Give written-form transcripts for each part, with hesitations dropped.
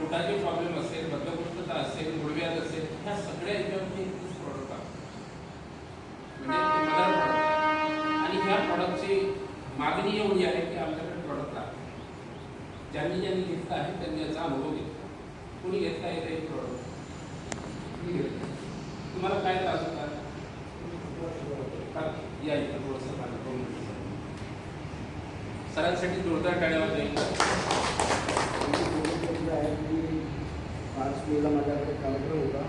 पोटाचे प्रॉब्लेम असेल, बद्धकोष्ठता असेल, गुडघ्यात असेल, ह्या सगळ्या याच्यावरती एकच प्रॉडक्ट आहे, म्हणजे मदर प्रॉडक्ट. आणि ह्या प्रॉडक्टची मागणी एवढी आहे की आमच्याकडे प्रॉडक्ट आहे. ज्यांनी घेतलं आहे त्यांनी याचा अनुभव घेतला. कोणी घेतला आहे हे प्रॉडक्ट? तुम्हाला काय त्रास होता? या इथं थोडंसं माझं सरांसाठी जोरदार टाळ्या वाजवायच्या. 5 मेला माझ्याकडे कार्यक्रम होता.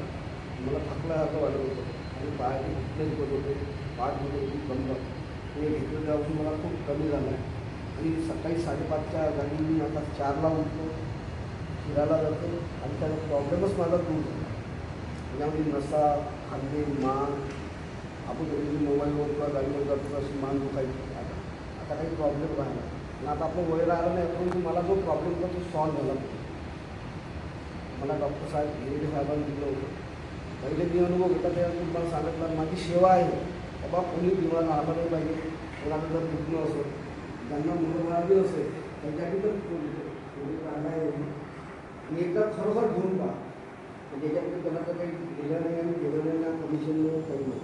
मला थकला असं वाटत होतं आणि पायाचे फिटनेस होत होते, पाठ होत होती बंद. ते घेतलं त्यापासून मला खूप कमी झालं आहे. आणि सकाळी 5:30च्या जागी मी आता 4ला उठतो, फिरायला जातो आणि त्याचा प्रॉब्लेमच माझा दूर झाला. त्याच्यामध्ये नसा, खांदे, मान, आपण कधी मोबाईलवर किंवा गाडीवर जातो अशी मान दुखायची. आता काही प्रॉब्लेम राहिला आणि आता आपलं वय राहिलं नाही, परंतु मला जो प्रॉब्लेम होता तो सॉल्व्ह झाला. मला डॉक्टर साहेब हेरेडे साहेबांनी दिलं होतं. पहिले मी अनुभव घेतला त्यावेळेस मला सांगितलं माझी सेवा आहे बाबा, कोणी दिवा राहिला नाही पाहिजे. कोणाला जर दुखणं असेल, ज्यांना मुलं मिळाली असेल त्यांच्यासाठी तर कोणी काढाय आणि एकदा खरोखर घेऊन पहा. त्याच्यामध्ये त्यांना तर काही दिलं नाही आणि गेलं नाही ना, कमिशन नाही, काही नाही.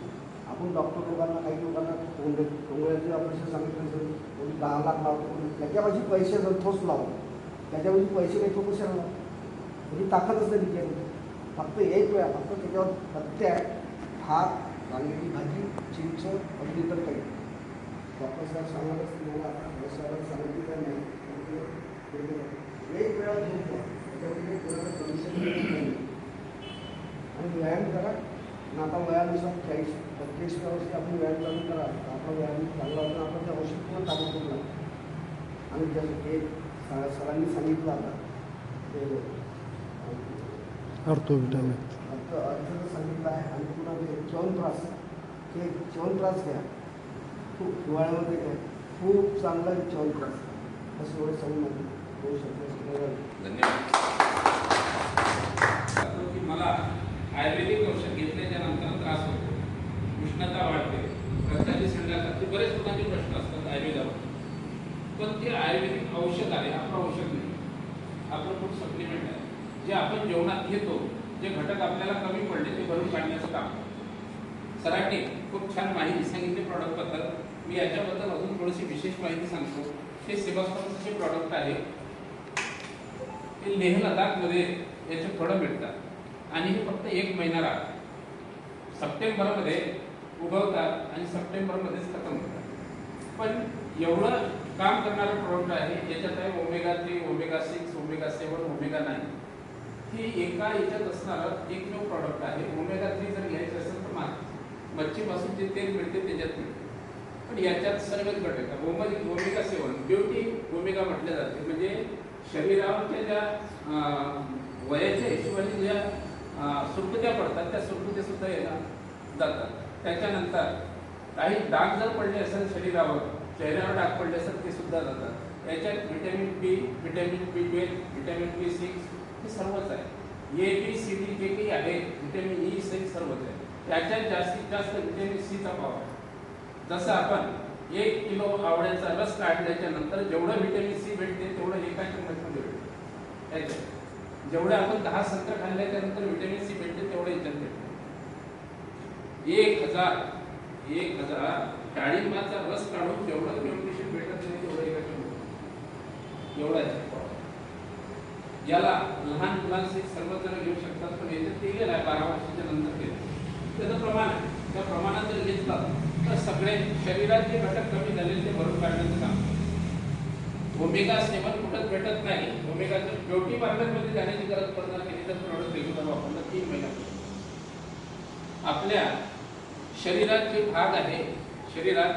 आपण डॉक्टर लोकांना, काही लोकांना कोंबड्याचे ऑपरेशन सांगितलं असेल, कोणी 10 लाख लावतो, कोणी त्याच्यापाशी पैसे ठोस लावतो, त्याच्यापाशी पैसे काही तो कशाला लावतो? म्हणजे ताकदच नाही तिच्यामध्ये. फक्त एक वेळा फक्त त्याच्यावर पत्ते आहे, भात, वांग्याची भाजी, चिंच, अगदी तर काही. डॉक्टर साहेब सांगायलाच तुम्हाला आता साहेबांनी सांगितलं नाही, एक वेळा घेऊन पहा, त्याच्यामध्ये कोणाला कमिशन नाही. आणि व्यायाम करा. आणि आता वयानुसार 40-45 वर्षी आपण व्यायाम चालू करा, आपला व्यायाम चांगला होता, आपण त्या औषध पूर्ण चालू करू लागतो. आणि जसं एक सरांनी सांगितलं आता ते अर्थ विटामिन अर्थ सांगितलं आहे. आणि पुन्हा ते च्यवनप्राश, ते च्यवनप्राश घ्या. खूप हिवाळ्यामध्ये घ्या, खूप चांगला च्यवनप्राश. असं एवढं सांगून होऊ शकतो. धन्यवाद. मला आयुर्वेदिक औषध घेतल्याच्या नंतर त्रास होतो, उष्णता वाढते, रक्ताची संडास लागते, बरेच लोकांचे प्रश्न असतात आयुर्वेदावर. पण ते आयुर्वेदिक औषध आहे, आपलं औषध नाही, आपलं खूप सप्लिमेंट आहे. जे आपण जेवणात घेतो, जे घटक आपल्याला कमी पडले ते भरून काढण्याचं काम. सरांनी खूप छान माहिती सांगितली प्रॉडक्टबद्दल. मी याच्याबद्दल अजून थोडीशी विशेष माहिती सांगतो. हे सेबास्टॉनचे प्रॉडक्ट आहे. हे लेह लडाखमध्ये याचे फळं मिळतात आणि हे फक्त 1 महिना राहतात. सप्टेंबरमध्ये उगवतात आणि सप्टेंबरमध्येच खतम होतात. पण एवढं काम करणारं प्रोडक्ट आहे. याच्यात आहे ओमेगा-3, ओमेगा-6, ओमेगा-7, ओमेगा-9. ही एका याच्यात असणारं एकमेव प्रॉडक्ट आहे. ओमेगा-3 जर घ्यायचं असेल तर मच्छीपासून जे तेल मिळते त्याच्यात मिळते, पण याच्यात सर्वच घटक येतात. ओमेगा-7 ब्युटी ओमेगा म्हटले जाते, म्हणजे शरीरावरच्या ज्या वयाच्या हिशोबाने ज्या सुरकुत्या पडतात त्या सुरकुत्या सुद्धा याला जातात. त्याच्यानंतर काही डाग जर पडले असेल शरीरावर, चेहऱ्यावर डाग पडले असेल ते सुद्धा जातात. याच्यात व्हिटॅमिन बी, व्हिटॅमिन B12, व्हिटॅमिन B6 हे सर्वच आहे. A-B-C-D जे काही आहे, व्हिटॅमिन E सर्वच आहे. त्याच्यात जास्तीत जास्त व्हिटॅमिन Cचा पाव आहे. जसं आपण 1 किलो आवळ्याचा रस काढल्याच्या नंतर जेवढं व्हिटॅमिन C भेटते तेवढं एका चम्मचमध्ये भेटते. त्याच्यात जेवढं आपण 10 संत्र खाल्ल्याच्या नंतर व्हिटॅमिन C भेटते तेवढं याच्यात भेटते. 1000 डाळिंबाचा रस काढून जेवढं न्यूट्रिशन भेटत नाही तेवढं एका चम्मच एवढा आहे. याला लहान मुलांचे सर्वजण घेऊ शकतात, पण याच्यात ते गेलं आहे 12 वर्षाच्या नंतर घेतलं. त्याचं प्रमाण आहे, त्या प्रमाणात जर घेतलं तर सगळे शरीरात जे घटक कमी झालेले ते भरून काढण्याचं काम. ओमेगा-7 कुठंच भेटत नाही. ओमेगाचं ब्युटी पार्लरमध्ये जाण्याची गरज पडणार नाही. तर प्रोडक्ट रेग्युलर वापरलं 3 महिन्यात. आपल्या शरीरात जे भाग आहे, शरीरात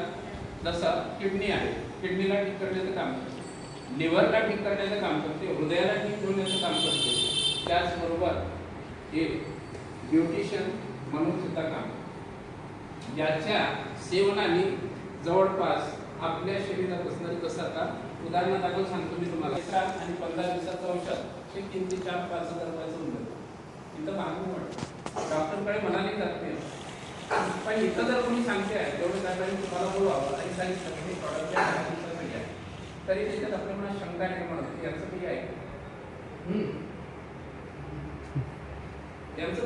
जसं किडनी आहे, किडनीला ठीक करण्याचं काम करते, लिव्हरला ठीक करण्याचं काम करते, हृदयाला ठीक ठेवण्याचं काम करते. त्याचबरोबर हे ब्युटिशियन म्हणून सुद्धा काम. याच्या सेवनाने जवळपास आपल्या शरीरात असणारी, कसं आता उदाहरणादाखल सांगतो मी तुम्हाला, आणि 15 दिवसाचं औषध हे 3 ते 4-5 हजार रुपयाचं होऊन जातं. इथं मागून वाटतं, डॉक्टरकडे म्हणाले जात नाही. पण इथं जर कोणी सांगते आहे तेवढं साहेबांनी तुम्हाला बोलवावं आणि सांगितलं की प्रॉडक्ट 10 दिवसासाठी आहे, तरी त्याच्यात आपल्या मनात शंका निर्माण होते, याचं काही आहे.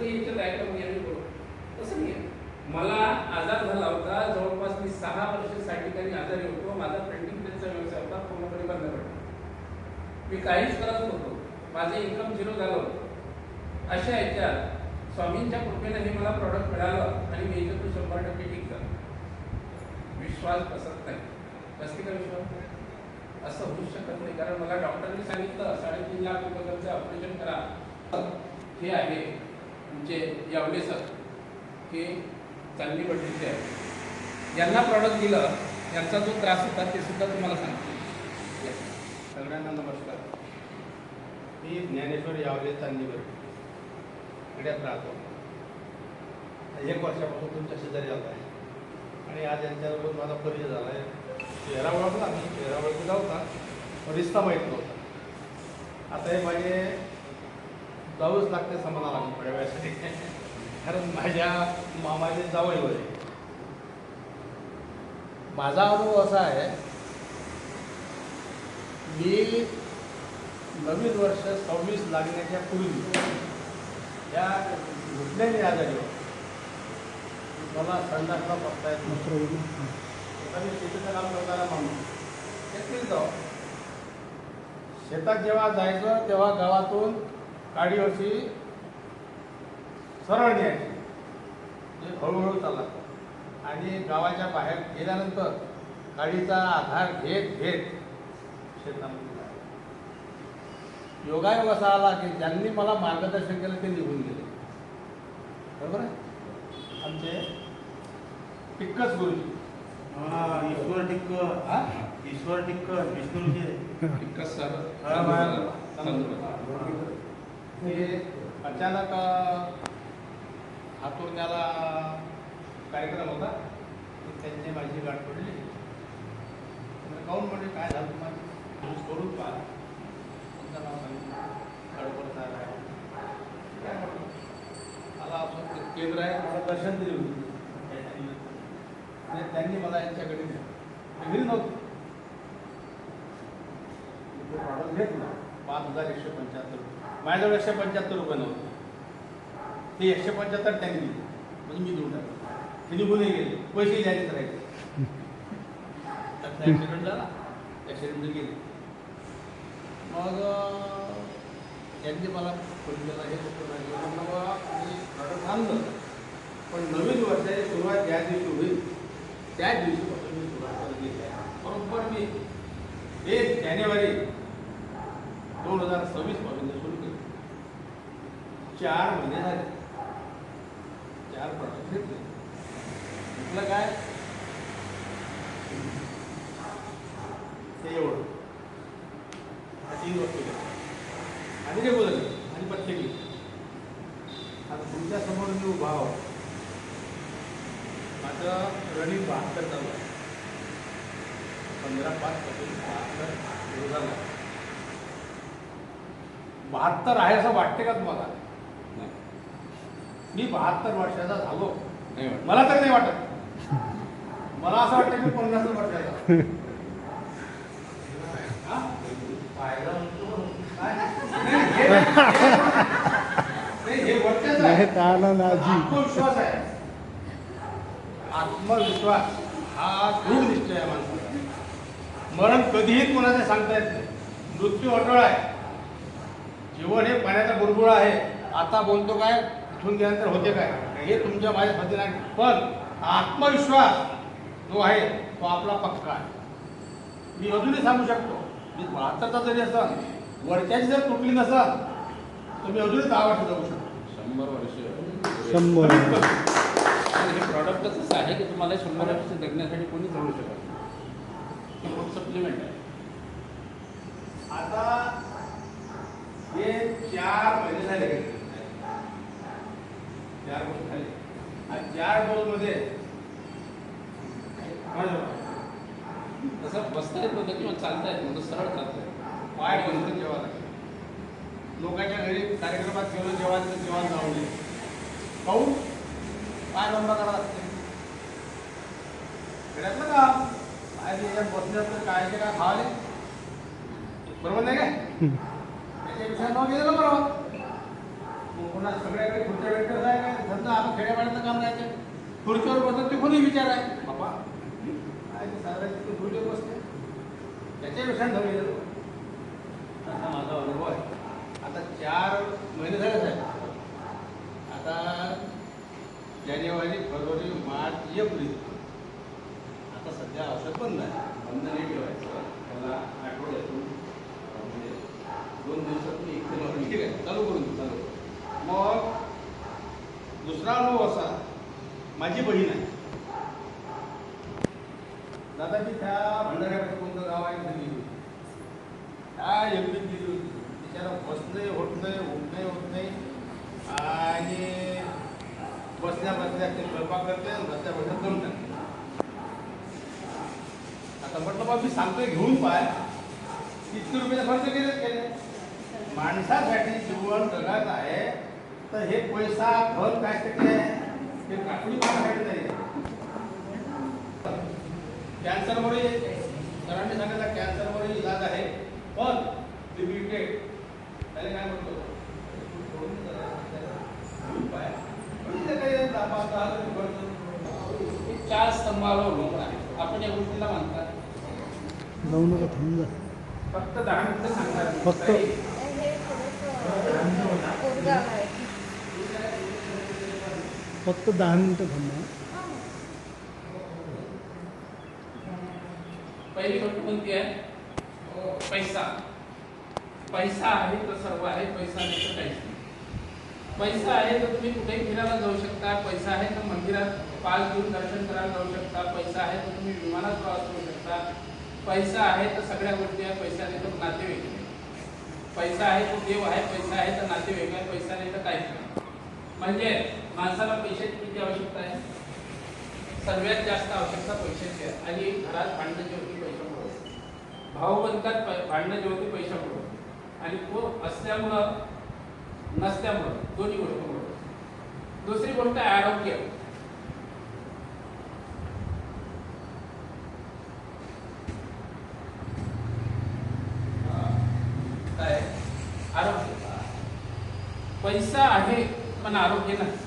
तरी याच्या डायग्राम घ्यावी करू. तसं नाही आहे. मला आजार झाला होता, जवळपास मी 6 वर्ष ठिकाणी आजारी होतो. माझा प्रिंटिंग प्रेसचा व्यवसाय होता, पूर्णपणे बंद पडला. मी काहीच करत होतो, माझे इन्कम झिरो झालं होतं. अशा ह्याच्यात स्वामींच्या कृपेने हे मला प्रॉडक्ट मिळालं आणि मी याच्यातून 100% ठीक झालं. विश्वास बसत नाही. बसते का विश्वास? असं होऊच शकत नाही. कारण मला डॉक्टरने सांगितलं 3.5 लाख रुपयाचं ऑपरेशन करा. हे आहे तुमचे यावले सर, हे चांगली पद्धतीचे आहे. यांना प्रॉडक्ट दिलं, यांचा जो त्रास होता ते सुद्धा तुम्हाला सांगतो. सगळ्यांना नमस्कार. मी ज्ञानेश्वर यावले चांदीवर खेड्यात राहतो. 1 वर्षापासून तुमच्या शेजारी आलो आहे आणि आज यांच्याबरोबर माझा परिचय झाला आहे. चेहरा ओळखला, मी चेहरा ओळखला होता, रिश्ता माहीत नव्हता. आता हे माझे जाऊच लागते समाधान लागून थोड्या वेळासाठी, कारण माझ्या मामाचे जावई होते. माझा अनुभव असा आहे, मी नवीन वर्ष 26 लागण्याच्या पूर्वी या घुटण्याने आजारी होतो. मला संडासला बघता येत नव्हतं. मी शेतीचं काम करताना माणूस शेतीत जाऊ, शेतात जेव्हा जायचं तेव्हा गावातून गाडीवरची सरळ न्यायची, म्हणजे हळूहळू चालला. आणि गावाच्या बाहेर गेल्यानंतर गाडीचा आधार घेत घेत शेतामध्ये योगायोग असा आला की ज्यांनी मला मार्गदर्शन केलं ते निघून गेले. बरोबर आहे. आमचे टिक्कस गुरुजी, ईश्वर टिक्कर विष्णूचे टिक्कस सर ते अचानक हातोरण्याला कार्यक्रम होता, त्यांची माझी गाठ पडली. काहून म्हणजे काय झालं तुम्हाला करून पहा. तुमचं नाव सांगितलं, गडबड साहेब आहे. काय म्हटलं, मला असं केंद्र आहे, मला दर्शन दिली होती आणि त्यांनी मला यांच्याकडे घरी नव्हतं. प्रॉडक्ट घेतलं 5,175. माझ्याजवळ 175 रुपये नव्हते. ते 175 त्यांनी दिले, म्हणजे मी देऊन टाकलं. ते निघूनही गेले, पैसे द्यायचे राहिले. त्याचा ॲक्सिडेंट झाला, ॲक्सिडेंट गेले. मग त्यांनी मला फोन केला, हे बाबा मी प्रॉडक्ट आणलं, पण नवीन वर्षाची सुरुवात ज्या दिवशी होईल त्या दिवशीपासून मी सुरुवात करत घेतली आहे. बरोबर मी 1 जानेवारी 2026 पासून सुरू केली. 4 महिने झाले, 4 प्रॉडक्ट घेतले. म्हटलं काय ते एवढं 3 वस्तू घेतल्या आणि ते बोलले आणि पथ्य घेतली. आता तुमच्या समोर मी उभा आहोत. माझं रनिंग 72 चालू आहे. 15/5 पासून 72 सुरू झाला. 72 आहे असं वाटते का तुम्हाला? मी 72 वर्षाचा झालो, मला तर नाही वाटत. मला असं वाटतं की 50 वर्षाचा. हे वर्षाचं आहे. आत्मविश्वास आहे. आत्मविश्वास हा दृढ निश्चय आहे माणसाचा. मरण कधीही कोणाचे सांगता येत नाही. मृत्यू अटळ आहे. जीवन हे पाण्याचा बुडबुडा आहे. आता बोलतो काय, इथून गेल्यानंतर होते काय, हे तुमच्या माझ्या हाती नाही. पण आत्मविश्वास जो आहे तो आपला पक्का आहे. मी अजूनही सांगू शकतो, मी 72चा जरी असेल, वरच्याची जर तुटली नसेल तर मी अजूनही 10 वर्ष जगू शकतो. 100 वर्ष. 100. हे प्रॉडक्टच असं आहे की तुम्हाला 100 वर्ष जगण्यासाठी कोणी जगू शकत नाही. हे फूड सप्लिमेंट आहे. आता हे 4 महिने झाले, 4 वर्ष झाले. आणि 4 डोसमध्ये तसं बसता येत नव्हतं किंवा चालता येत नव्हतं, सरळ चालतंय. पाय बंद जेव्हा लोकांच्या घरी कार्यक्रमात गेलो, जेवण जाऊन पाहून पाय बंद करा लागते. खेड्यातलं का पाय याच्यात बसल्यात तर काय काय खावाले बरोबर नाही काय, त्याच्यापेक्षा न गेलेलं बरोबर. कोणा सगळ्याकडे खुर्च्या भेटत आहे काय धंदा आपण खेड्यापाड्याचं काम नाही ते खुर्चीवर बसत ते कोणी विचार आहे बाबा काय ते साधारण तिथे खुर्चीवर बसते त्याच्यापेक्षा नवीन असा माझा अनुभव आहे. आता 4 महिने झाले साहेब. आता जानेवारी फेब्रुवारी मार्च एप्रिल आता सध्या औषध बंद आहे. बंद नाही ठेवायचं त्याला आठवड्यातून म्हणजे 2 दिवसातून एक ते मारून ठीक आहे चालू करून देऊ चालू. मग दुसरा अनुभव असा माझी बहीण आहे दादाची त्या भंडाऱ्याकडे कोणतं गाव आहे तिथे गेली होती. त्या एवढी गेली होती तिच्याला बसणे होत नाही उठणे होत नाही आणि बसल्या बसल्या ते स्वयंपाक करते आणि बसल्या बसल्या दम टाकते. आता म्हटलं बा मी सांगतोय घेऊन पाय किती रुपये खर्च केले माणसासाठी जीवन जगात आहे तर हे पैसा घर कायसाठी आहे हे काकडी मारण्यासाठी नाही. कॅन्सरवरही सरांनी सांगितलं कॅन्सरवरही इलाज आहे पण लिमिटेड त्याला काय म्हणतो चार स्तंभावर लोक आहे आपण या गोष्टीला म्हणतात जाऊ नका थांबा फक्त 10 मिनिटं सांगणार फक्त. फक्त 10 मिनिटं थांबा. पहिली गोष्ट कोणती आहे पैसा. पैसा आहे तर सर्व आहे पैसा नाही तर काहीच नाही. पैसा आहे तर तुम्ही कुठेही फिरायला जाऊ शकता. पैसा आहे तर मंदिरात 5 दिवस दर्शन करायला जाऊ शकता. पैसा आहे तर तुम्ही विमानात प्रवास करू शकता. पैसा आहे तर सगळ्या गोष्टी आहे. पैसा नाही तर नातेवाईक आहे. पैसा आहे तो देव आहे. पैसा आहे तर नातेवाईक आहे. पैसा नाही तर काहीच नाही. म्हणजे माणसाला पैशाची किती आवश्यकता आहे सर्वात जास्त आवश्यकता पैशाची आहे. आणि घरात भांडणं जे होती पैशामुळे भाऊ बनतात भांडणं जे होती पैशामुळे आणि तो असल्यामुळं नसल्यामुळं दोन्ही गोष्टीमुळे. दुसरी गोष्ट आहे आरोग्य. काय आरोग्य. पैसा आहे पण आरोग्य नाही.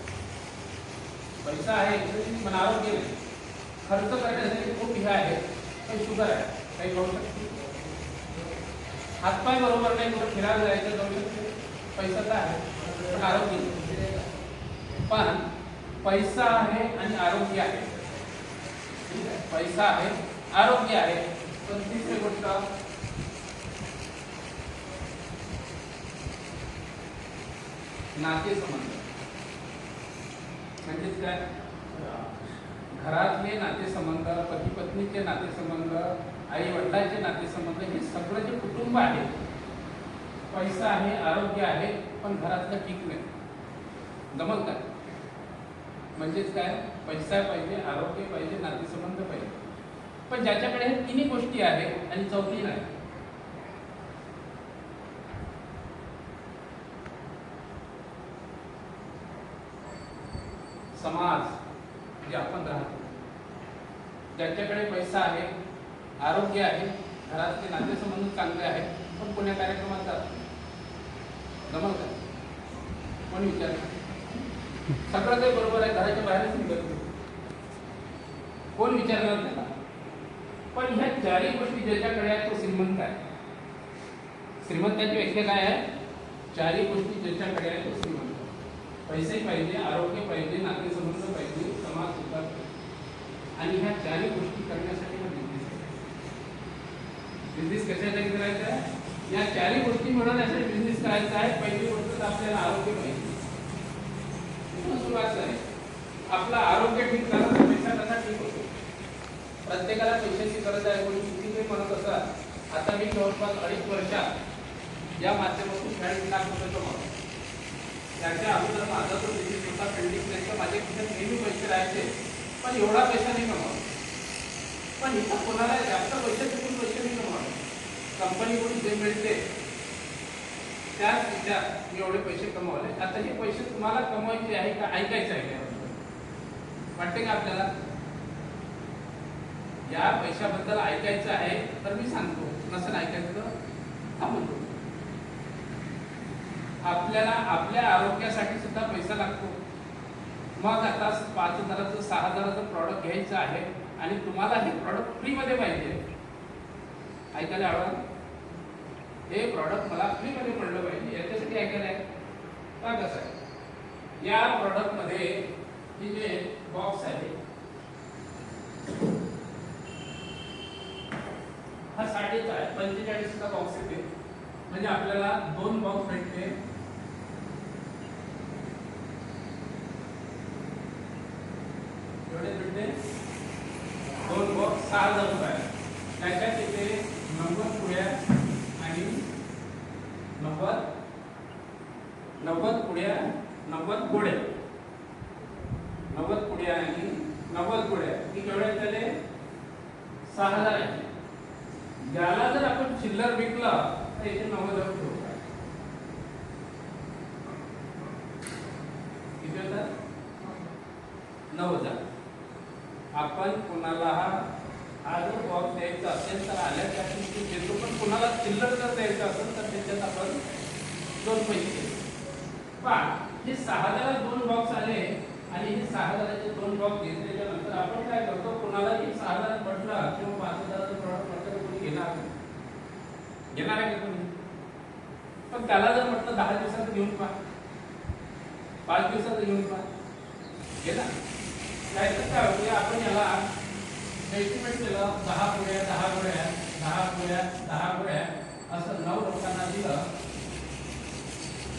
पैसा आहे पण आरोग्य नाही. खर्च करण्यासाठी खूप हे आहे काही शुगर आहे काही खाऊ शकते. हातपाय बरोबर नाही कुठं फिरायला जायचं जाऊ शकते. पैसा तर आहे पण आरोग्य नाही. पण पैसा आहे आणि आरोग्य आहे. पैसा आहे आरोग्य आहे. पण तिसरी गोष्ट नातेसंबंध. म्हणजेच काय घरातले नातेसंबंध पती पत्नीचे नातेसंबंध आई वडिलांचे नातेसंबंध हे सगळं जे कुटुंब आहे पैसा आहे आरोग्य आहे पण घरातलं ठीक नाही. जमल काय म्हणजेच काय पैसा पाहिजे आरोग्य पाहिजे नातेसंबंध पाहिजे पण ज्याच्याकडे हे तिन्ही गोष्टी आहेत आणि चौथी नाही समाज जे आपण राहतो ज्याच्याकडे पैसा आहे आरोग्य आहे घरातले नातेसंबंध चांगले आहेत पण पुण्या कार्यक्रमात जात जमल का कोणी विचारलं सगळं काही बरोबर आहे घराच्या बाहेरच निघत कोण विचारणार त्याला पण ह्या चारही गोष्टी ज्याच्याकडे आहेत तो श्रीमंत आहे. श्रीमंताची व्याख्या काय आहे चारही गोष्टी ज्याच्याकडे आहेत तो श्रीमंत. पैसे पाहिजे आरोग्य पाहिजे नातेसंबंध पाहिजे समाज सुधार आणि ह्या चारही गोष्टी करण्यासाठी हा बिझनेस कशासाठी करायचा आहे या चारही गोष्टी मिळवण्यासाठी बिझनेस करायचा आहे. पहिली गोष्ट तर आपल्याला आरोग्य पाहिजे सुरुवात आहे. आपलं आरोग्य ठीक झालं तर पैसा कसा ठीक होतो. प्रत्येकाला पैशाची गरज आहे. कोणी किती काही म्हणत असतात आता मी जवळपास 2.5 वर्षात या माध्यमातून 40 लाख रुपये कमावतो. त्याच्या अगोदर माझा तो बिझनेस होता पेंडिंग त्याचा माझ्या खिशात नेहमी पैसे राहायचे पण एवढा पैसा नाही कमावला. पण इथं कोणाला जास्त पैसे चुकून पैसे नाही कमावले. कंपनीकडून जे मिळते त्याच विचार मी एवढे पैसे कमवले. आता हे पैसे तुम्हाला कमवायचे आहे का ऐकायचे आहे का वाटते का आपल्याला या पैशाबद्दल ऐकायचं आहे तर मी सांगतो नसेल ऐकायचं तर थांबतो. आपल्याला आपल्या आरोग्यासाठी सुद्धा पैसा लागतो. मग आता 5,000चं 6,000चं प्रॉडक्ट घ्यायचं आहे आणि तुम्हाला हे प्रॉडक्ट फ्रीमध्ये पाहिजे. ऐकायला हवं, हे प्रॉडक्ट मला फ्रीमध्ये पडलं पाहिजे याच्यासाठी ऐकायला आहे का कसं आहे. या प्रॉडक्टमध्ये हे जे बॉक्स आहे हा 45 आहे, 45चा बॉक्स येते म्हणजे आपल्याला 2 बॉक्स भेटते. एवढे भेटते 2 बॉक्स 6,000 रुपये. त्याच्यात येते 90 पुड्या आणि 90 पुड्या 90 गोळ्या, 90 पुड्या आणि 90 गोळ्या ही केवढ्यात झाले 6,000 आहे. ज्याला जर आपण चिल्लर विकला तर इथे 90,000 रुपये किती होतात 9,000. आपण कोणाला हा जर बॉक्स द्यायचा असेल तर आल्या त्या किमतीत देतो, पण कोणाला चिल्लर जर द्यायचं असेल तर त्याच्यात आपण 2 पैसे. पण हे 6,000 2 बॉक्स आले आणि हे 6,000चे 2 बॉक्स घेतल्याच्या नंतर आपण काय करतो, कोणालाही 6,000 म्हटलं किंवा 5,000चं प्रॉडक्ट म्हटलं तर कोणी घेणार आहे का कोणी. पण त्याला जर म्हटलं 10 दिवसात घेऊन पहा, 5 दिवसात घेऊन पहा, घेणार काय तर काय होते. आपण याला एस्टिमेट केलं 10 पुड्या 10 गोळ्या 10 पुड्या 10 गोळ्या असं 9 लोकांना दिलं.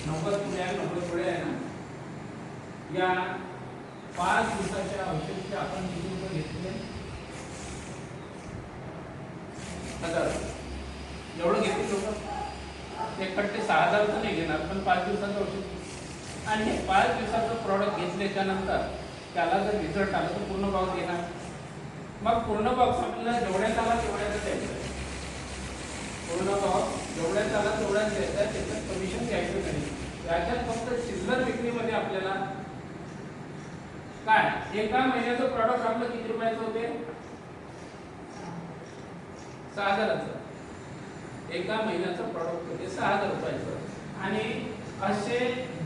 90 पुड्या 90 गोळ्या आहे ना. या 5 दिवसाच्या औषधाचे आपण किती रुपये घेतले 1,000 एवढं घेतले लोक. एकट्टे 6,000 तर नाही घेणार, पण 5 दिवसाचं औषध आणि हे 5 दिवसाचं प्रॉडक्ट घेतल्याच्या नंतर त्याला जर रिझल्ट आला तर पूर्ण बॉक्स घेणार. मग पूर्ण बॉक्स आपल्याला जेवढ्यात आला तेवढ्याच द्यायचं. पूर्ण बॉक्स जेवढ्यात आला तेवढ्याच द्यायचा, त्याच्यात कमिशन घ्यायचं नाही. याच्यात फक्त चिल्लर विक्रीमध्ये आपल्याला काय एका महिन्याचं प्रॉडक्ट आपलं किती रुपयाचं होते 6,000चं. एका महिन्याचं प्रॉडक्ट होते 6,000 रुपयाचं आणि असे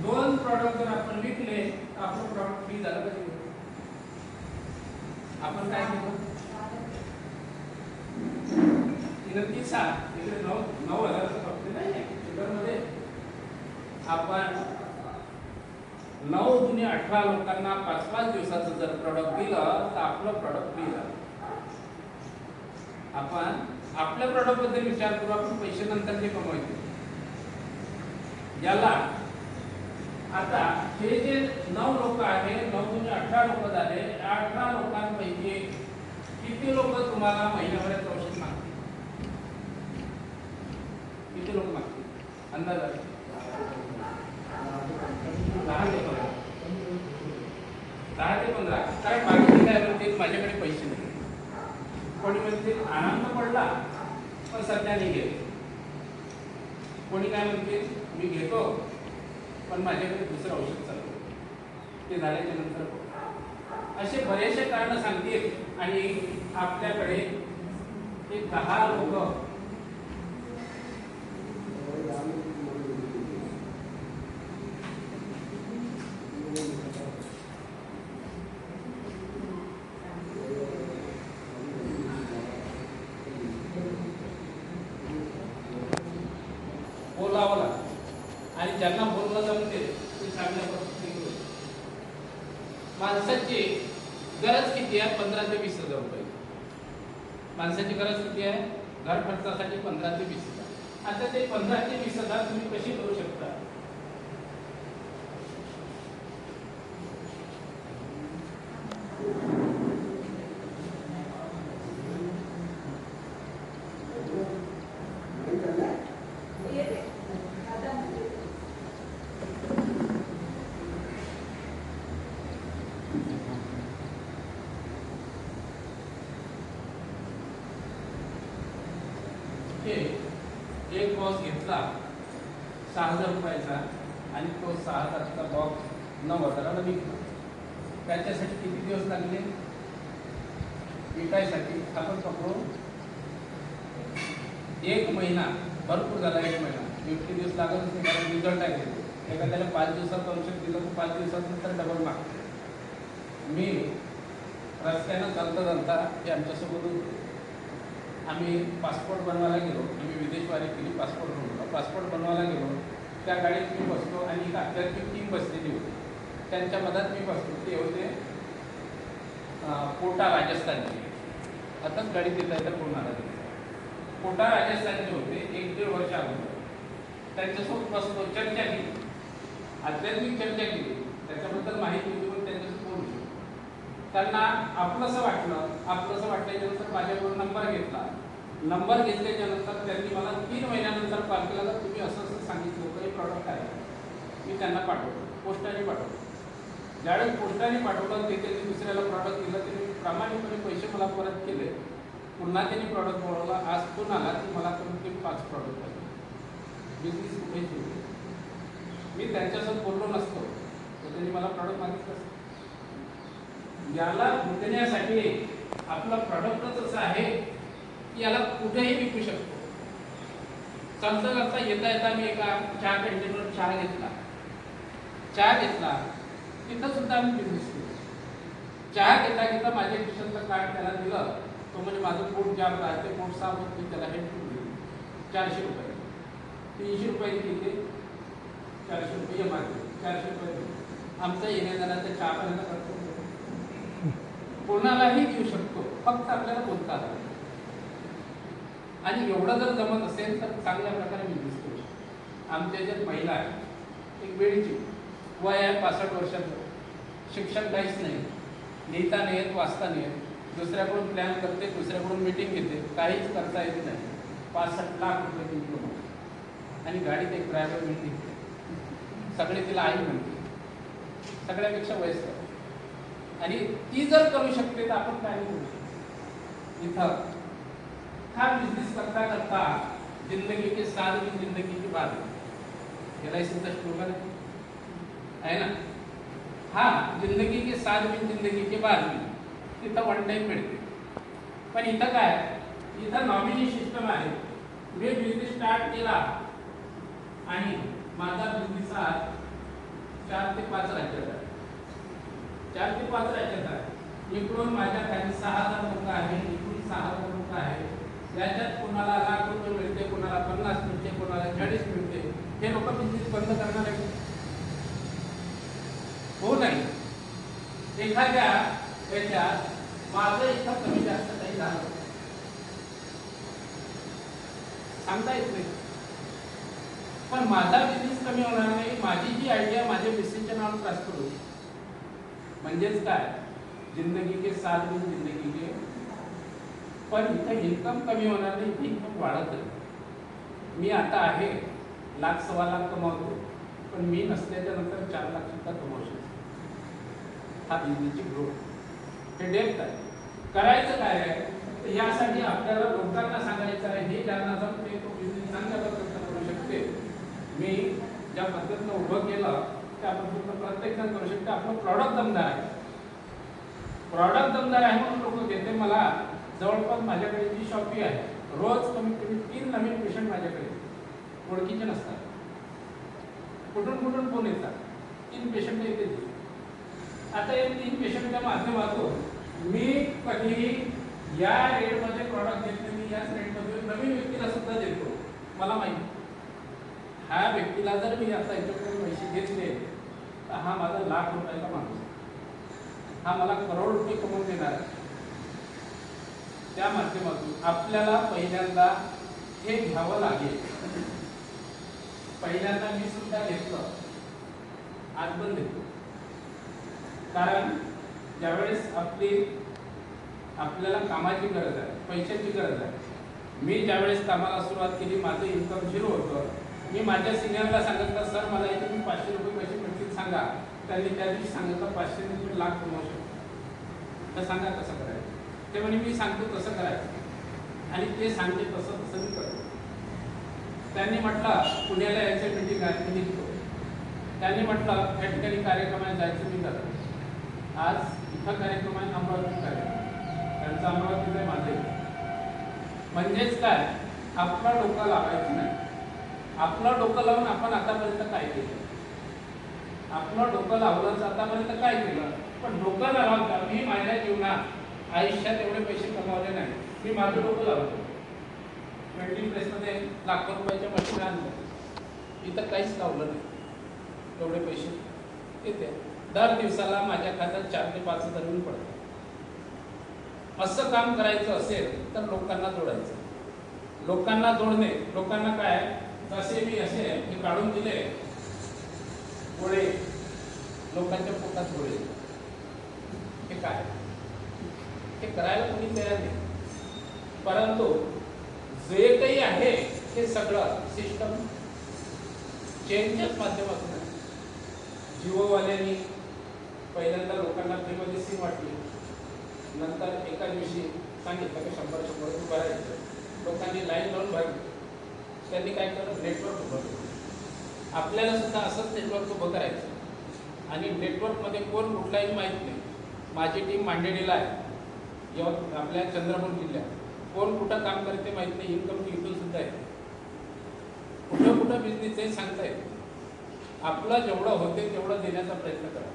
2 प्रॉडक्ट जर आपण विकले तर आपलं प्रॉडक्ट फ्री झालं कधी. आपण काय केलं 3,6 इकडे 9,000चं फक्त नाही चिल्लरमध्ये आपण 9 दुने 18 लोकांना 5-5 दिवसाचं जर प्रॉडक्ट दिलं तर आपलं प्रॉडक्ट फ्री झालं. आपण आपल्या प्रॉडक्ट बद्दल विचार करू, आपण पैसे नंतर जे कमवायचे याला. आता हे जे 9 लोक आहे 9 दुने 18 लोक झाले. 18 लोकांपैकी किती लोक तुम्हाला महिन्याभरात औषध मागतील, किती लोक मागतील अंदाज आहे 10 ते 15. 10 ते 15. कारण बाकीचे काय म्हणतील माझ्याकडे पैसे नाही. कोणी म्हणतील आनंद पडला पण सध्या नाही घेत. कोणी काय म्हणतील मी घेतो पण माझ्याकडे दुसरं औषध चालतं ते झाल्याच्या नंतर. असे बरेचसे कारण सांगतील आणि आपल्याकडे एक 10 लोक बोलावं लागतं आणि ज्यांना बोलणं जमते ते चांगल्या पद्धतीने. माणसाची गरज किती आहे 15 ते 20,000 रुपये. माणसाची गरज किती आहे घर खर्चासाठी 15 ते 20,000. आता ते 15 ते 20,000 तुम्ही कशी करू शकता. एक बॉक्स घेतला 6,000 रुपयाचा आणि तो 6,000चा बॉक्स 9,000ला विकला. त्याच्यासाठी किती दिवस लागले विकायसाठी आपण पकडू 1 महिना. भरपूर झाला 1 महिना. 50 दिवस लागत नाही कारण रिझल्ट आहे. एखाद्याला 5 दिवसात औषध दिलं तर 5 दिवसानंतर डबल मागतो. मी रस्त्यानं चालता ते आमच्यासोबत होते. आम्ही पासपोर्ट बनवायला गेलो. आम्ही विदेशवारी केली, पासपोर्ट बनवला. पासपोर्ट बनवायला गेलो, त्या गाडीत मी बसलो आणि एक आध्यात्मिक टीम बसलेली होती. त्यांच्या मधात मी बसलो. ते होते कोटा राजस्थानचे. आताच गाडी देता येतं कोणाला कोटा राजस्थानचे होते. 1-1.5 वर्ष अगोदर त्यांच्यासोबत बसलो, चर्चा केली, आध्यात्मिक चर्चा केली, त्याच्याबद्दल माहिती होती, पण त्यांच्यासोबत बोलू शकतो. त्यांना आपलंसं वाटल्याच्यानंतर माझ्याकडून नंबर घेतला. नंबर घेतल्याच्यानंतर त्यांनी मला 3 महिन्यानंतर कॉल केला, तर तुम्ही असं सांगितलं होतं हे प्रॉडक्ट आहे. मी त्यांना पाठवलं, पोस्टाने पाठवलं. ज्यावेळेस पोस्टाने पाठवलं ते त्यांनी दुसऱ्याला प्रॉडक्ट दिलं. त्यांनी प्रामाणिकपणे पैसे मला परत केले. पुन्हा त्यांनी प्रॉडक्ट बोलवला. आज फोन आला की मला कमीत कमी 5 प्रॉडक्ट पाहिजे. बिझनेस कुठे सुरू. मी त्यांच्यासोबत बोललो नसतो तर त्यांनी मला प्रॉडक्ट मागितलं असतं. याला विकण्यासाठी आपलं प्रॉडक्टच असं आहे की याला कुठेही विकू शकतो. चालता चालता येता मी एका चहा कॅन्टीनवर चहा घेतला. तिथं सुद्धा आम्ही बिझनेस केला. चहा घेता माझ्या खिशातलं कार्ड त्याला दिलं. तो म्हणजे माझं पोट जाम आहे, ते पोट साफ होत मी त्याला हे दिलं 400 रुपये. 300 रुपये दिले, 400 रुपये मागले, 400 रुपये दिले. आमचा येण्याजाण्याचा चहा पाण्याचा खर्च कोणालाही देऊ शकतो, फक्त आपल्याला बोलता आलं. आणि एवढं जर जमत असेल तर चांगल्या प्रकारे बिझनेस करू शकतो. आमच्या ज्यात महिला आहे, एक वेळीची वय आहे 65 वर्षाचं, शिक्षण काहीच नाही, लिहिता नाही येत, वाचता नाही येत, दुसऱ्याकडून प्लॅन करते, दुसऱ्याकडून मीटिंग घेते, काहीच करता येत नाही. 65 लाख रुपये डिप्लोमा आणि गाडीत एक ड्रायव्हर मिळते. सगळे तिला आई म्हणते, सगळ्यापेक्षा वयस्कर. आणि ती जर करू शकते तर आपण काय करू शकतो. इथं हा बिझनेस करता करता जिंदगी के साथ भी जिंदगी की बात LICचा स्लोगन आहे ना. हा जिंदगी के साथ भी जिंदगी के बाद भी तिथं वन टाइम मिळते. पण इथं काय, इथं नॉमिनी सिस्टम आहे. मी बिझनेस स्टार्ट केला आणि माझा बिझनेस आज 4 ते 5 राज्यात आहे. 4 ते 5 राज्यात आहे. इकडून माझ्या खाली 6,000 लोक आहेत, इकडून 6,000 लोक आहेत. याच्यात कोणाला लाख रुपये मिळते, कोणाला 50 मिळते, कोणाला 40 मिळते. हे लोक बिझनेस बंद करणार आहे हो नाही. एखाद्या याच्यात माझं इथं कमी जास्त काही झालं सांगता येत नाही. पण माझा बिझनेस कमी होणार नाही. माझी जी आयडिया माझ्या बिझनेसच्या नावावर ट्रान्सफर होती. म्हणजेच काय, जिंदगी के साथ भी जिंदगी के. पण इथं इन्कम कमी होणार नाही, इथे इन्कम वाढत आहे. मी आता आहे 1,00,000-1.25 लाख कमावतो, पण मी नसल्याच्या नंतर 4 लाख सुद्धा कमावू शकतो. हा बिझनेसची ग्रोथ, हे डेप्थ आहे. करायचं काय आहे, तर यासाठी आपल्याला लोकांना सांगायचं आहे. हे ज्यांना जमते तो बिझनेस चांगल्या पद्धतीनं करू शकते. मी ज्या पद्धतीनं उभं केलं त्या पद्धतीनं प्रत्येक जण करू शकते. आपलं प्रॉडक्ट दमदार आहे. प्रॉडक्ट दमदार आहे म्हणून लोक घेते. मला जवळपास माझ्याकडे जी शॉपी आहे, रोज कमीत कमी 3 नवीन पेशंट माझ्याकडे ओळखीचे नसतात. कुठून फोन येतात, 3 पेशंट येते. आता या 3 पेशंटच्या माध्यमातून मी कधीही या रेटमध्ये प्रॉडक्ट देत नाही. मी याच रेटमध्ये नवीन व्यक्तीला सुद्धा देतो. मला माहिती ह्या व्यक्तीला जर मी आता याच्याकडून पैसे घेतले तर हा माझा 1,00,000 रुपयाचा माणूस, हा मला करोड रुपये कमवून देणार आहे. त्या माध्यमातून आपल्याला पहिल्यांदा हे घ्यावं लागेल. पहिल्यांदा मी सुद्धा घेतलं, आज पण देतो. कारण ज्यावेळेस आपल्याला कामाची गरज आहे, पैशाची गरज आहे. मी ज्यावेळेस कामाला सुरुवात केली, माझं इन्कम 0 होतं. मी माझ्या सिनियरला सांगितलं, सर मला इथे तुम्ही 500 रुपये पैसे मिळतील सांगा. त्यांनी त्या दिवशी सांगितलं 500 ने तुम्ही 1,00,000 कमवू शकता. तर सांगा कसं करायचं. ते म्हणे मी सांगतो कसं करायचं, आणि ते सांगते तसं मी करतो. त्यांनी म्हटलं पुण्याला यायचं मीटिंग आहे, मी निघतो. त्यांनी म्हटलं या ठिकाणी कार्यक्रमात जायचं, मी जातो. आज इथं कार्यक्रम आहे, अमरावती कार्यक्रम, त्यांचा अमरावतीचं आहे, माझे. म्हणजेच काय, आपलं डोकं लावायचं नाही. आपलं डोकं लावून आपण आतापर्यंत काय केलं. आपलं डोकं लावलं आतापर्यंत काय केलं, पण डोकं लावलं. मी माझ्या जीवनात आयुष्यात एवढे पैसे कमावले नाही. मी माझं डोकं लावतो. वेल्डिंग प्रेसमध्ये लाखो रुपयाच्या मशीन आणल्या, इथं काहीच लावलं नाही. एवढे पैसे येते. दर दिवसाला माझ्या खात्यात 4 ते 5 हजार येऊन पडतात. असं काम करायचं असेल तर लोकांना जोडायचं. लोकांना जोडणे, लोकांना काय, जसे मी असे हे काढून दिले गोळे, लोकांच्या पोटात गोळे, हे काय, हे करायला कोणी तयार नाही. परंतु जे काही आहे हे सगळं सिस्टम चेंजच्याच माध्यमातून आहे. जिओवाल्यांनी पहिल्यांदा लोकांना फ्रीमध्ये सिम वाटली, नंतर एका दिवशी सांगितलं की 100-100 रुपये भरायचं. लोकांनी लाईन लावून भरली. त्यांनी काय केलं, नेटवर्क उभं केलं. आपल्याला सुद्धा असंच नेटवर्क उभं करायचं. आणि नेटवर्कमध्ये कोण कुठलाही माहीत नाही. माझी टीम मांडेडीला आहे, आपल्या चंद्रपूर जिल्ह्यात. कोण कुठं काम करते माहीत नाही. इन्कम इथून सुद्धा आहे, कुठं कुठं बिझनेस आहे सांगता येते. आपलं जेवढं होते तेवढं देण्याचा प्रयत्न करा.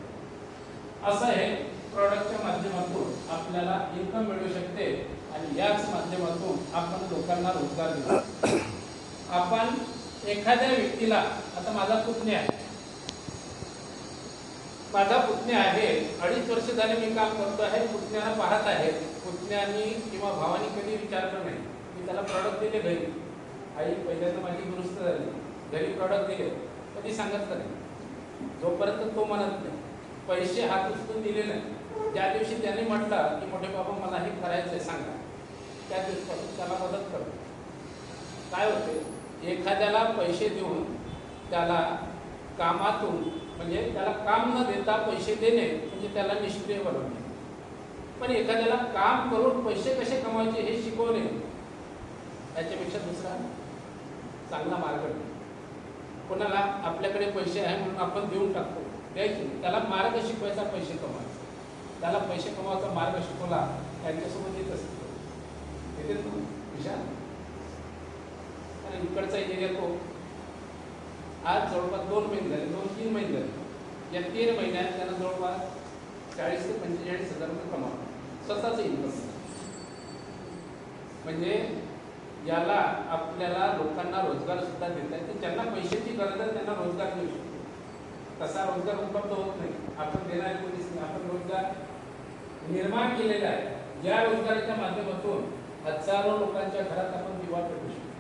असं हे प्रॉडक्टच्या माध्यमातून आपल्याला इन्कम मिळू शकते. आणि याच माध्यमातून आपण लोकांना रोजगार देतो. आपण एखाद्या व्यक्तीला, आता माझा पुतण्या आहे, माझा पुतण्या आहे, 2.5 वर्ष झाले मी काम करतो आहे, पुतण्याला पाहत आहे. पुतण्यानी किंवा भावानी कधी विचारलं नाही. मी त्याला प्रॉडक्ट दिले घरी, आई पहिल्यांदा माझी दुरुस्त झाली, घरी प्रॉडक्ट दिले, कधी सांगितलं नाही. जोपर्यंत तो म्हणत नाही, पैसे हात उचलून दिले नाही. ज्या दिवशी त्याने म्हटलं की मोठे बाबा मला हे करायचंय सांगा, त्या दिवसापासून त्याला मदत करतो. काय होते, एखाद्याला पैसे देऊन त्याला कामातून, म्हणजे त्याला काम न देता पैसे देणे म्हणजे त्याला निष्क्रिय बनवणे. पण एखाद्याला काम करून पैसे कसे कमवायचे हे शिकवणे, याच्यापेक्षा दुसरा चांगला मार्ग नाही. कोणाला आपल्याकडे पैसे आहे म्हणून आपण देऊन टाकतो, द्यायचे. त्याला मार्ग शिकवायचा, पैसे कमवायचा. त्याला पैसे कमवायचा मार्ग शिकवला, त्यांच्यासोबत येत असतो. येते तो विशाल आणि इकडचा एरिया तो आज जवळपास 2 महिने झाले, 2-3 महिने झाले. या 3 महिन्यात त्यांना जवळपास 40 ते 45 हजार रुपये कमावले, स्वतःच इन्कम. म्हणजे याला आपल्याला लोकांना रोजगार सुद्धा देता येते. ज्यांना पैशाची गरज आहे त्यांना रोजगार देऊ शकतो. तसा रोजगार उपलब्ध होत नाही, आपण देणारे कोणीच नाही. आपण रोजगार निर्माण केलेला आहे. या रोजगाराच्या माध्यमातून हजारो लोकांच्या घरात आपण दिवा पेटू शकतो.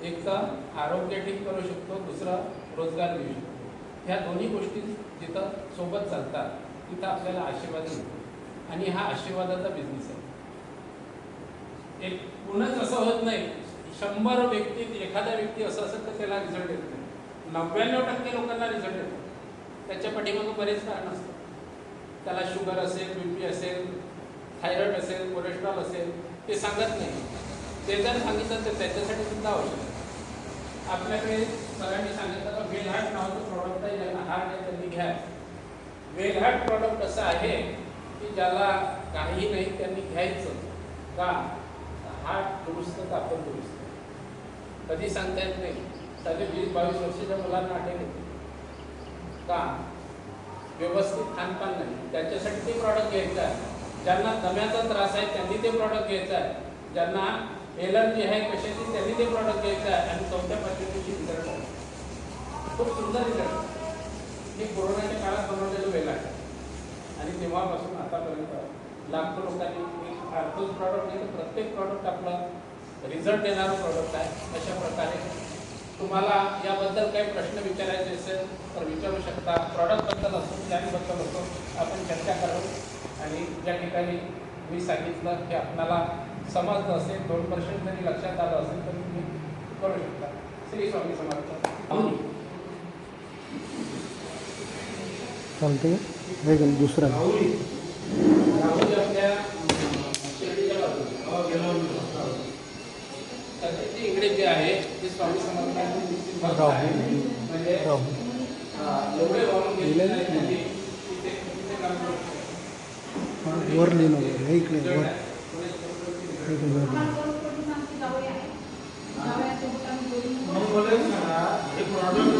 एक तर आरोग्य ठीक करू शकतो, दुसरं रोजगार देऊ शकतो. ह्या दोन्ही गोष्टी जिथं सोबत चालतात तिथं आपल्याला आशीर्वाद मिळतो. आणि हा आशीर्वादाचा बिझनेस आहे. एक कुणच असं होत नाही, 100 व्यक्तीत एखादा व्यक्ती असं असेल तर त्याला रिझल्ट येत नाही. 99% लोकांना रिझल्ट येतो. त्याच्या पाठीमागे बरेच कारण असतात. त्याला शुगर असेल, BP असेल, थायरॉइड असेल, कोलेस्ट्रॉल असेल, ते सांगत नाही. ते जर सांगितलं तर त्याच्यासाठी सुद्धा औषध आहे. आपल्याकडे सरांनी सांगितलं तर वेलहार्ट नावाचं प्रॉडक्ट आहे, ज्यांना हार्ट आहे त्यांनी घ्या. वेलहार्ट प्रॉडक्ट असं आहे की ज्याला काही नाही त्यांनी घ्यायचं का, हार्ट दुरुस्त तर आपण दुरुस्त. कधी सांगता येत नाही. साधे 20-22 वर्षाच्या मुलांना अटॅक येते का, व्यवस्थित खानपान नाही. त्याच्यासाठी ते प्रॉडक्ट घ्यायचं आहे. ज्यांना दम्याचा त्रास आहे त्यांनी ते प्रॉडक्ट घ्यायचं आहे. ज्यांना एलर्जी आहे कशाची त्यांनी ते प्रॉडक्ट घ्यायचं आहे. आणि 4थ्या पद्धतीची रिझल्ट आहे, खूप सुंदर रिझल्ट. हे कोरोनाच्या काळात बनवलेलं वेल आहे. आणि तेव्हापासून आतापर्यंत लाखो लोकांनी तोच प्रॉडक्ट नाही तर प्रत्येक प्रॉडक्ट आपलं रिझल्ट देणारं प्रॉडक्ट आहे. अशा प्रकारे तुम्हाला याबद्दल काही प्रश्न विचारायचे असेल तर विचारू शकता. प्रॉडक्टबद्दल असो, प्लॅनबद्दल असो, आपण चर्चा करू. आणि ज्या ठिकाणी मी सांगितलं की आपल्याला समजलं असेल, 2% जरी लक्षात आलं असेल तर तुम्ही करू शकता. श्री स्वामी समर्थ. चालते वेगळं दुसरा राहुल आपल्या शिर्डीच्या बाजूला त्याचे इकडे जे आहे ते स्वामी समर्थांचे निश्चित भक्त आहे. म्हणजे एवढे वाहून गेलेले आहेत त्यांनी तिथे काम करू शकतो. वर लिहिणं वगैरे इकडे वर मग मला एक सांगा, हे प्रॉडक्ट